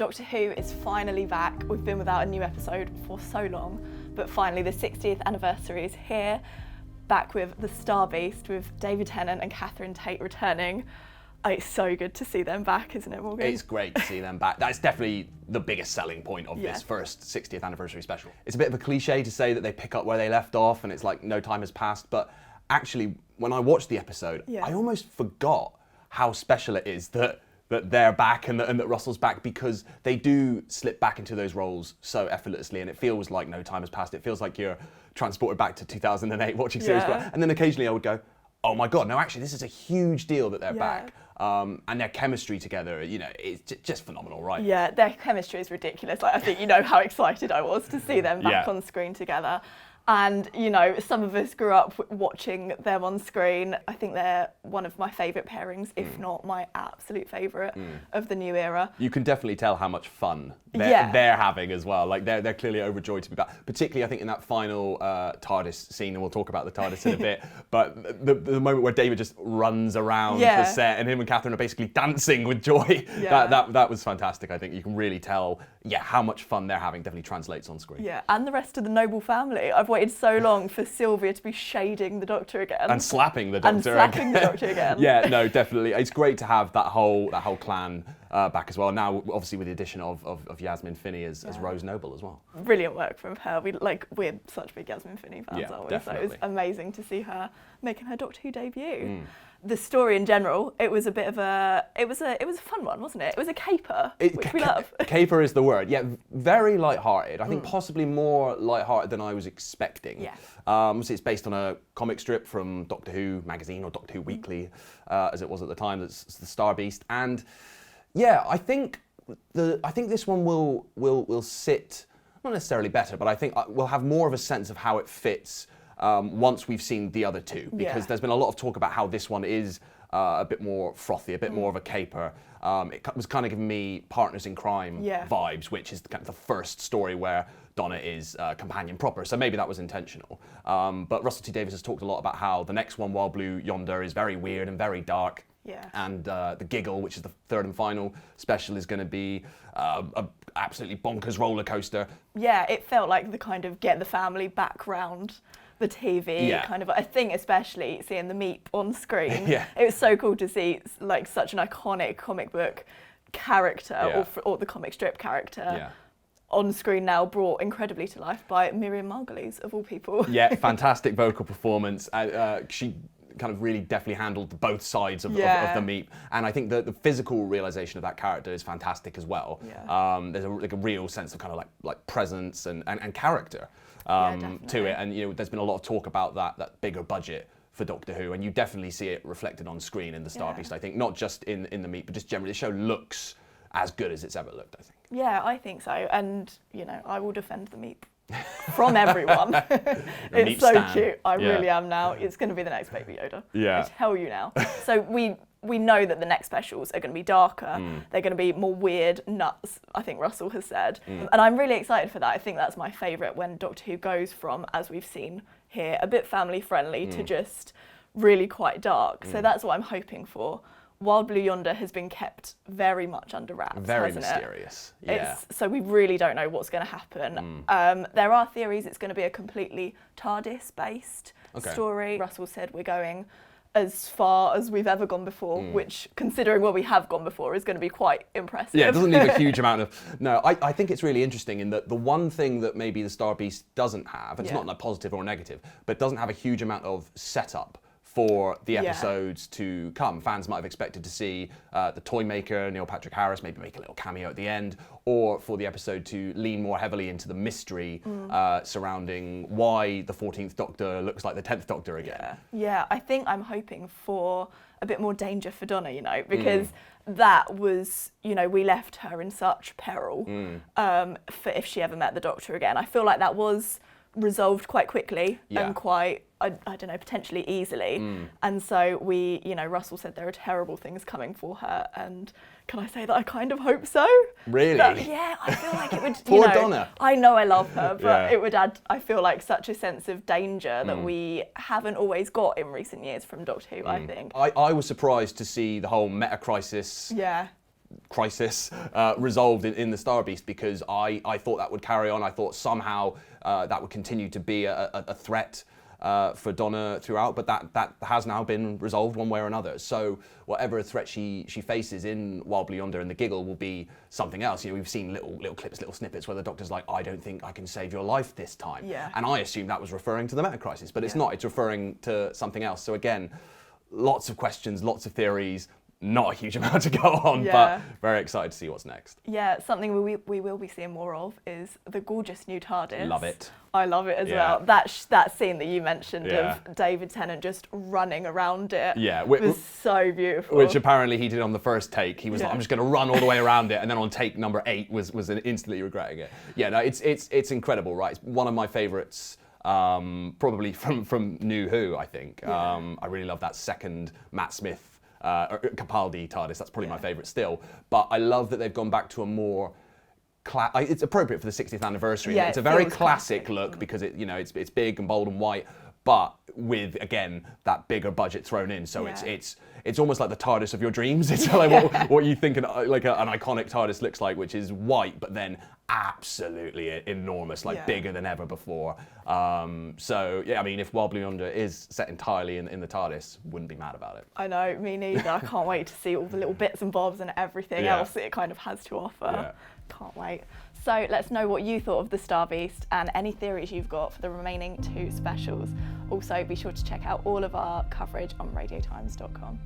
Doctor Who is finally back. We've been without a new episode for so long, but finally the 60th anniversary is here, back with the Star Beast, with David Tennant and Catherine Tate returning. It's so good to see them back, isn't it, Morgan? It's great to see them back. That's definitely the biggest selling point of this first 60th anniversary special. It's a bit of a cliche to say that they pick up where they left off and it's like no time has passed, but actually when I watched the episode, I almost forgot how special it is that they're back and that Russell's back, because they do slip back into those roles so effortlessly and it feels like no time has passed. It feels like you're transported back to 2008 watching series. And then occasionally I would go, oh my God, no, actually this is a huge deal that they're back. And their chemistry together, you know, it's just phenomenal, right? Yeah, their chemistry is ridiculous. Like, I think you know how excited I was to see them back on screen together. And, you know, some of us grew up watching them on screen. I think they're one of my favourite pairings, if not my absolute favourite of the new era. You can definitely tell how much fun they're having as well. Like, they're clearly overjoyed to be back. Particularly, I think, in that final TARDIS scene, and we'll talk about the TARDIS in a bit, but the moment where David just runs around the set and him and Catherine are basically dancing with joy, that was fantastic. I think you can really tell, how much fun they're having definitely translates on screen. Yeah, and the rest of the noble family. I've waited so long for Sylvia to be shading the Doctor again. And slapping the Doctor again. Yeah, no, definitely. It's great to have that whole clan back as well. Now, obviously, with the addition of Yasmin Finney as Rose Noble as well. Brilliant work from her. We're such big Yasmin Finney fans, aren't we? Definitely. So it was amazing to see her making her Doctor Who debut. The story in general, it was a bit of it was a fun one, wasn't it? It was a caper, which we love. Caper is the word. Yeah, very light-hearted. I think possibly more light-hearted than I was expecting. Yeah. So it's based on a comic strip from Doctor Who magazine, or Doctor Who Weekly, as it was at the time. It's the Star Beast, and I think this one will sit not necessarily better, but I think we'll have more of a sense of how it fits once we've seen the other two, because there's been a lot of talk about how this one is a bit more frothy, a bit more of a caper. It was kind of giving me Partners in Crime vibes, which is kind of the first story where Donna is companion proper, so maybe that was intentional. But Russell T Davies has talked a lot about how the next one, Wild Blue Yonder, is very weird and very dark. And the Giggle, which is the third and final special, is going to be a absolutely bonkers roller coaster. Yeah, it felt like the kind of get the family back round the TV kind of. I think especially seeing the Meep on screen, it was so cool to see like such an iconic comic book character or the comic strip character on screen now, brought incredibly to life by Miriam Margolyes, of all people. Yeah, fantastic vocal performance. She kind of really definitely handled both sides of the Meep, and I think the physical realization of that character is fantastic as well. There's a real sense of kind of like presence and character to it, and you know, there's been a lot of talk about that bigger budget for Doctor Who, and you definitely see it reflected on screen in the Star Beast. I think not just in the Meep, but just generally the show looks as good as it's ever looked, I think. Yeah, I think so, and you know, I will defend the Meep from everyone. It's so cute. I really am now. It's going to be the next Baby Yoda. I tell you now. So we know that the next specials are going to be darker. They're going to be more weird, nuts, I think Russell has said. And I'm really excited for that. I think that's my favourite, when Doctor Who goes from, as we've seen here, a bit family friendly to just really quite dark. So that's what I'm hoping for. Wild Blue Yonder has been kept very much under wraps, very hasn't mysterious. it? So we really don't know what's going to happen. There are theories it's going to be a completely TARDIS-based story. Russell said we're going as far as we've ever gone before, which, considering where we have gone before, is going to be quite impressive. Yeah, it doesn't leave a huge amount of... No, I think it's really interesting in that the one thing that maybe the Star Beast doesn't have, and it's not like positive or negative, but doesn't have a huge amount of setup for the episodes to come. Fans might have expected to see the toy maker, Neil Patrick Harris, maybe make a little cameo at the end, or for the episode to lean more heavily into the mystery surrounding why the 14th Doctor looks like the 10th Doctor again. Yeah, I think I'm hoping for a bit more danger for Donna, you know, because that was, you know, we left her in such peril for if she ever met the Doctor again. I feel like that was resolved quite quickly and quite, I don't know, potentially easily. And so we, you know, Russell said there are terrible things coming for her, and can I say that I kind of hope so? Really? Yeah, I feel like it would, Poor Donna. I know I love her, but it would add, I feel like, such a sense of danger that we haven't always got in recent years from Doctor Who, I think. I was surprised to see the whole meta-crisis crisis resolved in the Star Beast, because I thought that would carry on. I thought somehow that would continue to be a threat for Donna throughout, but that has now been resolved one way or another. So whatever threat she faces in Wild Blue Yonder and the Giggle will be something else. You know, we've seen little clips, little snippets where the Doctor's like, I don't think I can save your life this time. Yeah. And I assume that was referring to the Meta Crisis, but it's not. It's referring to something else. So again, lots of questions, lots of theories. Not a huge amount to go on, but very excited to see what's next. Yeah, something we will be seeing more of is the gorgeous new TARDIS. Love it. I love it as well. That scene that you mentioned of David Tennant just running around it was so beautiful. Which apparently he did on the first take. He was like, I'm just going to run all the way around it, and then on take number 8 was instantly regretting it. Yeah, no, it's incredible, right? It's one of my favourites. Probably from New Who, I think. I really love that second Matt Smith Capaldi TARDIS. That's probably my favourite still. But I love that they've gone back to a more it's appropriate for the 60th anniversary. Yeah, it's a very classic look because it's big and bold and white, but with again that bigger budget thrown in. So it's almost like the TARDIS of your dreams. It's like what you think an iconic TARDIS looks like, which is white but then absolutely enormous, like bigger than ever before. So yeah, I mean, if Wild Blue Yonder is set entirely in the TARDIS, wouldn't be mad about it. I know, me neither. I can't wait to see all the little bits and bobs and everything else that it kind of has to offer. Yeah. Can't wait. So let's know what you thought of the Star Beast and any theories you've got for the remaining 2 specials. Also, be sure to check out all of our coverage on radiotimes.com.